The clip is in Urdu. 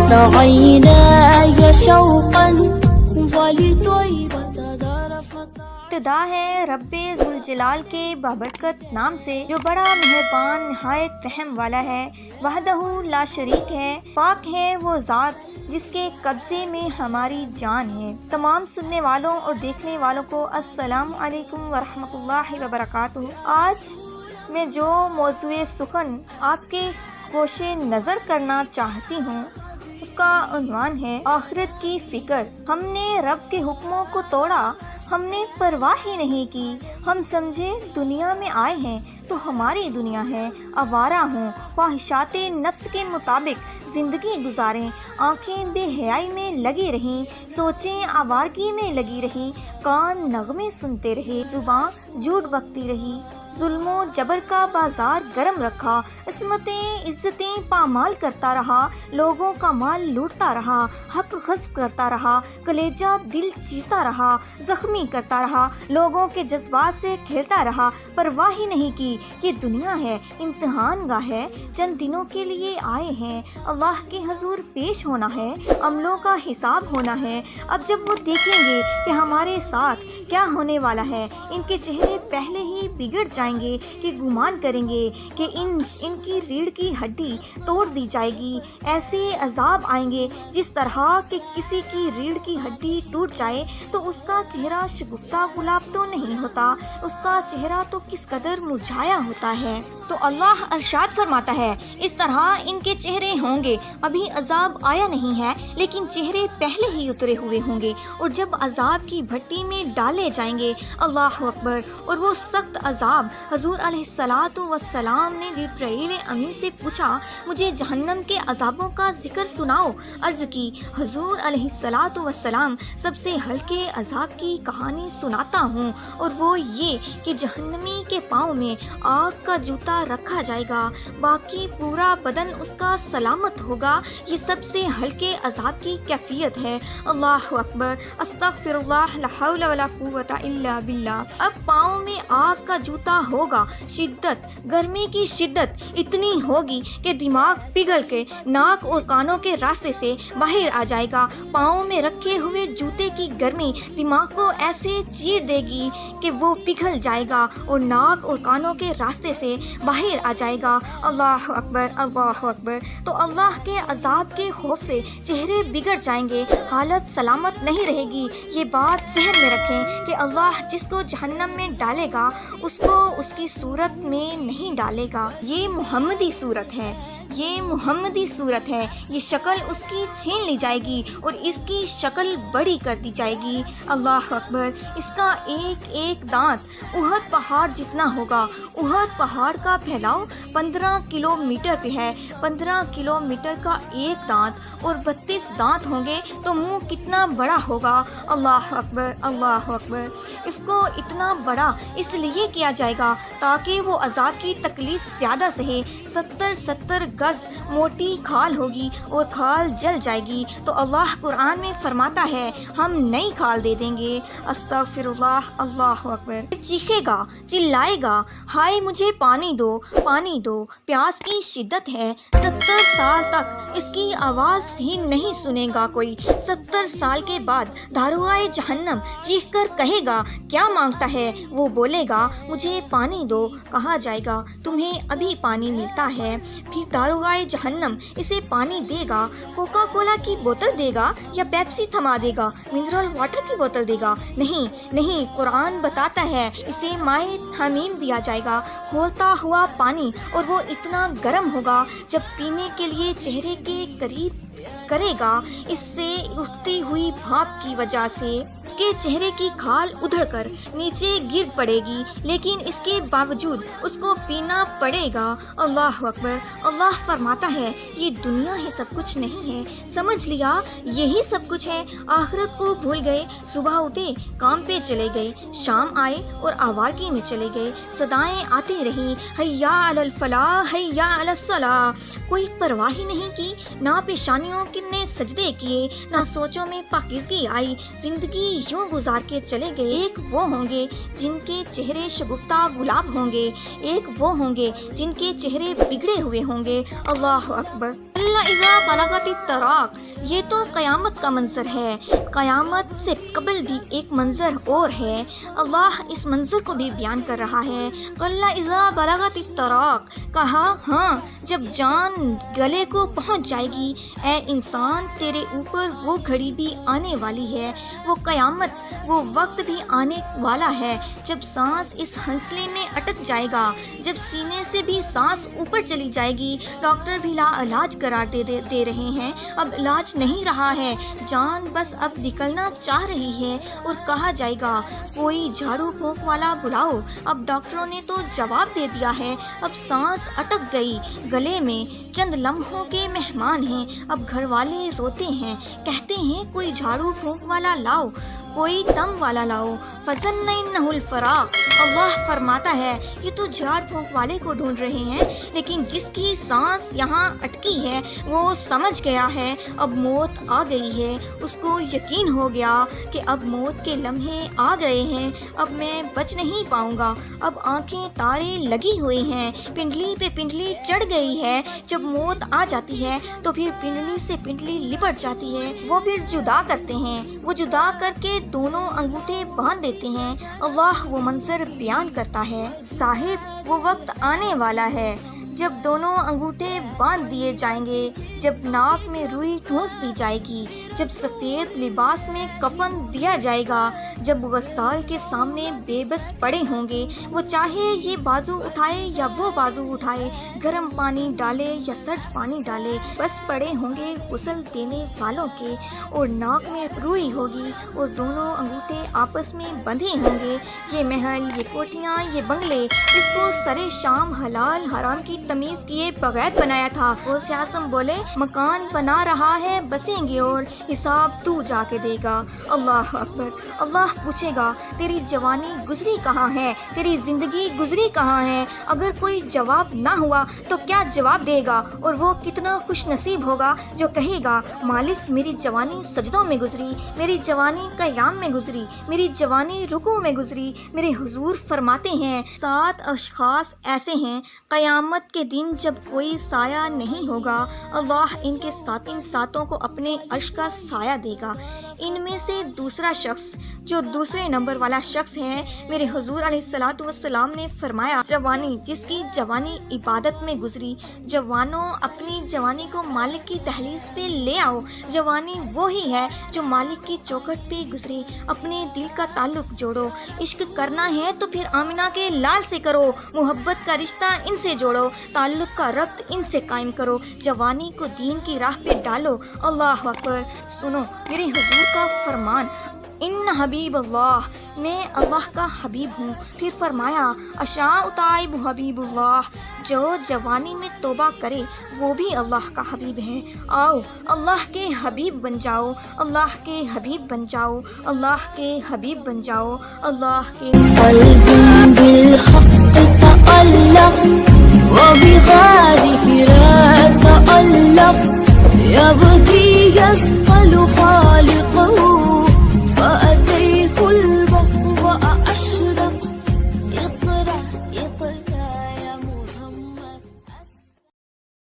فاضت عيناي شوقا ولطيبة ذرفت. ابتدا ہے رب ذوالجلال کے بابرکت نام سے جو بڑا مہربان نہایت رحم والا ہے. وحدہ لا شریک ہے، پاک ہے وہ ذات جس کے قبضے میں ہماری جان ہے. تمام سننے والوں اور دیکھنے والوں کو السلام علیکم ورحمۃ اللہ وبرکاتہ. آج میں جو موضوع سخن آپ کے گوش نظر کرنا چاہتی ہوں اس کا عنوان ہے آخرت کی فکر. ہم نے رب کے حکموں کو توڑا، ہم نے پرواہ ہی نہیں کی. ہم سمجھے دنیا میں آئے ہیں تو ہماری دنیا ہے، آوارہ ہوں، خواہشات نفس کے مطابق زندگی گزاریں. آنکھیں بے حیائی میں لگی رہیں، سوچیں آوارگی میں لگی رہیں، کان نغمے سنتے رہے، زباں جھوٹ بکتی رہی. ظلم و جبر کا بازار گرم رکھا، عصمتیں عزتیں پامال کرتا رہا، لوگوں کا مال لوٹتا رہا، حق غصب کرتا رہا، کلیجہ دل چیرتا رہا، زخمی کرتا رہا، لوگوں کے جذبات سے کھیلتا رہا. پرواہ ہی نہیں کی کہ دنیا ہے، امتحان گاہ ہے، چند دنوں کے لیے آئے ہیں، اللہ کے حضور پیش ہونا ہے، عملوں کا حساب ہونا ہے. اب جب وہ دیکھیں گے کہ ہمارے ساتھ کیا ہونے والا ہے، ان کے چہرے پہلے ہی بگڑ جائیں گے کہ گمان کریں گے کہ ان کی ریڑھ کی ہڈی توڑ دی جائے گی. ایسے عذاب آئیں گے جس طرح کہ کسی کی ریڑھ کی ہڈی ٹوٹ جائے تو اس کا چہرہ شگفتہ گلاب تو نہیں ہوتا، اس کا چہرہ تو کس قدر مرجھایا ہوتا ہے. تو اللہ ارشاد فرماتا ہے اس طرح ان کے چہرے ہوں گے. ابھی عذاب آیا نہیں ہے لیکن چہرے پہلے ہی اترے ہوئے ہوں گے، اور جب عذاب کی بھٹی میں ڈالے جائیں گے، اللہ اکبر، اور وہ سخت عذاب. حضور علیہ الصلاۃ والسلام نے جبرائیل امی سے پوچھا مجھے جہنم کے عذابوں کا ذکر سناؤ. عرض کی حضور علیہ الصلاۃ والسلام سب سے ہلکے عذاب کی کہانی سناتا ہوں، اور وہ یہ کہ جہنمی کے پاؤں میں آگ کا جوتا رکھا جائے گا، باقی پورا بدن اس کا سلامت ہوگا. یہ سب سے ہلکے عذاب کی کیفیت ہے. اللہ اکبر، استغفر اللہ، لا حول ولا قوت الا باللہ. اب پاؤں میں آگ کا جوتا ہوگا، شدت گرمی کی شدت اتنی ہوگی کہ دماغ پگھل کے ناک اور کانوں کے راستے سے باہر آ جائے گا. پاؤں میں رکھے ہوئے جوتے کی گرمی دماغ کو ایسے چیر دے گی کہ وہ پگھل جائے گا اور ناک اور کانوں کے راستے سے باہر آ جائے گا. اللہ اکبر، اللہ اکبر. تو اللہ کے عذاب کے خوف سے چہرے بگڑ جائیں گے، حالت سلامت نہیں رہے گی. یہ بات ذہن میں رکھیں کہ اللہ جس کو جہنم میں ڈالے گا اس کو اس کی صورت میں نہیں ڈالے گا. یہ محمدی صورت ہے، یہ محمدی صورت ہے. یہ شکل اس کی چھین لی جائے گی اور اس کی شکل بڑی کر دی جائے گی. اللہ اکبر. اس کا ایک ایک دانت احد پہاڑ جتنا ہوگا. احد پہاڑ کا پھیلاؤ 15 کلومیٹر پہ ہے. 15 کلومیٹر کا ایک دانت اور 32 دانت ہوں گے تو منہ کتنا بڑا ہوگا. اللہ اکبر، اللہ اکبر. اس کو اتنا بڑا اس لیے کیا جائے گا تاکہ وہ عذاب کی تکلیف زیادہ سہے. 70 گز موٹی کھال ہوگی اور کھال جل جائے گی. تو اللہ قرآن میں فرماتا ہے ہم نئی کھال دے دیں گے. استغفر اللہ، اللہ اکبر. چیخے گا، چلائے گا، ہائے مجھے پانی دو، پانی دو، پیاس کی شدت ہے. 70 سال تک اس کی آواز ہی نہیں سنے گا کوئی. 70 سال کے بعد داروغائے جہنم چیخ کر کہے گا کیا مانگتا ہے؟ وہ بولے گا مجھے پانی دو. کہا جائے گا تمہیں ابھی پانی ملتا ہے. پھر داروغائے جہنم اسے پانی دے گا. کوکا کولا کی بوتل دے گا یا پیپسی تھما دے گا، منرل واٹر کی بوتل دے گا؟ نہیں نہیں، قرآن بتاتا ہے اسے مائے حمیم دیا جائے گا، کھولتا ہوا پانی، اور وہ اتنا گرم ہوگا جب پینے کے لیے چہرے کے قریب کرے گا. اس سے اٹھتی ہوئی بھاپ کی وجہ سے اس کے چہرے کی کھال ادھڑ کر نیچے گر پڑے گی، لیکن اس کے باوجود اس کو پینا پڑے گا. اللہ اکبر. اللہ فرماتا ہے یہ دنیا ہی سب کچھ نہیں ہے. سمجھ لیا یہی سب کچھ ہے. آخرت کو بھول گئے. صبح اٹھے، کام پہ چلے گئے، شام آئے اور آوارگی میں چلے گئے. صدائیں آتی رہیں حیا علی الفلاح، حیا علی الصلاح. کوئی پرواہ ہی نہیں کی، نہ پیشانیوں نے سجدے کیے، نہ سوچوں میں پاکیزگی آئی. زندگی یوں گزار کے چلے گئے. ایک وہ ہوں گے جن کے چہرے شگفتہ گلاب ہوں گے، ایک وہ ہوں گے جن کے چہرے بگڑے ہوئے ہوں گے۔ اللہ اکبر۔ اللہ اذا بلغت التراق، یہ تو قیامت کا منظر ہے، قیامت سے قبل بھی ایک منظر اور ہے، اللہ اس منظر کو بھی بیان کر رہا ہے۔ اللہ اذا بلغت التراق، کہا ہاں جب جان گلے کو پہنچ جائے گی، اے انسان تیرے اوپر وہ گھڑی بھی آنے والی ہے، وہ قیامت، وہ وقت بھی آنے والا ہے جب سانس اس ہنسلے میں اٹک جائے گا، جب سینے سے بھی سانس اوپر چلی جائے گی، ڈاکٹر بھی لا علاج قرار دے رہے ہیں، اب علاج نہیں رہا ہے، جان بس اب نکلنا چاہ رہی ہے، اور کہا جائے گا کوئی جھاڑو پھونک والا بلاؤ، اب ڈاکٹروں نے تو جواب دے دیا ہے، اب سانس اٹک گئی گلے میں، چند لمحوں کے مہمان ہیں، اب گھر والے روتے ہیں، کہتے ہیں کوئی جھاڑو پھونک والا لاؤ، کوئی دم والا لاؤ، فظن انہ الفراق، اللہ فرماتا ہے یہ تو جھاڑ پھونک والے کو ڈھونڈ رہے ہیں، لیکن جس کی سانس یہاں اٹکی ہے وہ سمجھ گیا ہے اب موت آ گئی ہے، اس کو یقین ہو گیا کہ اب موت کے لمحے آ گئے ہیں، اب میں بچ نہیں پاؤں گا، اب آنکھیں تارے لگی ہوئی ہیں، پنڈلی پہ پنڈلی چڑھ گئی ہے، جب موت آ جاتی ہے تو پھر پنڈلی سے پنڈلی لپٹ جاتی ہے، وہ پھر جدا کرتے ہیں، وہ جدا کر کے دونوں انگوٹھے باندھ دیتے ہیں، اللہ وہ منظر بیان کرتا ہے۔ صاحب وہ وقت آنے والا ہے جب دونوں انگوٹھے باندھ دیے جائیں گے، جب ناک میں روئی ٹھونس دی جائے گی، جب سفید لباس میں کفن دیا جائے گا، جب غسال کے سامنے بے بس پڑے ہوں گے، وہ چاہے یہ بازو اٹھائے یا وہ بازو اٹھائے، گرم پانی ڈالے یا سرد پانی ڈالے، بس پڑے ہوں گے غسل دینے والوں کے، اور ناک میں روئی ہوگی اور دونوں انگوٹھے آپس میں بندھے ہوں گے۔ یہ محل، یہ کوٹھیاں، یہ بنگلے جس کو سرے شام حلال حرام کی تمیز کیے بغیر بنایا تھا، غوث اعظم بولے مکان بنا رہا ہے بسیں گے اور حساب تو جا کے دے گا۔ اللہ اکبر۔ اللہ پوچھے گا تیری جوانی گزری کہاں ہے، تیری زندگی گزری کہاں ہے؟ اگر کوئی جواب نہ ہوا تو کیا جواب دے گا؟ اور وہ کتنا خوش نصیب ہوگا جو کہے گا مالک میری جوانی سجدوں میں گزری، میری جوانی قیام میں گزری، میری جوانی رکوع میں گزری۔ میرے حضور فرماتے ہیں 7 اشخاص ایسے ہیں قیامت کے دن جب کوئی سایہ نہیں ہوگا، اللہ ان کے ساتوں کو اپنے عرش کا سایہ دے گا۔ ان میں سے دوسرا شخص جو دوسرے نمبر والا شخص ہے، میرے حضور علیہ الصلوۃ والسلام نے فرمایا جوانی جس کی جوانی عبادت میں گزری، جوانوں اپنی جوانی کو مالک کی دہلیز پہ لے آؤ، جوانی وہی ہے جو مالک کی چوکھٹ پہ گزری، اپنے دل کا تعلق جوڑو، عشق کرنا ہے تو پھر آمنہ کے لال سے کرو، محبت کا رشتہ ان سے جوڑو، تعلق کا ربط ان سے قائم کرو، جوانی کو دین کی راہ پہ ڈالو۔ اللہ اکبر۔ سنو میرے حضور کا فرمان، ان حبیب اللہ، میں اللہ کا حبیب ہوں۔ پھر فرمایا اشاء طائب حبیب اللہ، جو جوانی میں توبہ کرے وہ بھی اللہ کا حبیب ہے۔ آؤ اللہ کے حبیب بن جاؤ، اللہ کے حبیب بن جاؤ، اللہ کے حبیب بن جاؤ، اللہ کے قلب بالحق تألق وبغاره تألق يبكي يسقل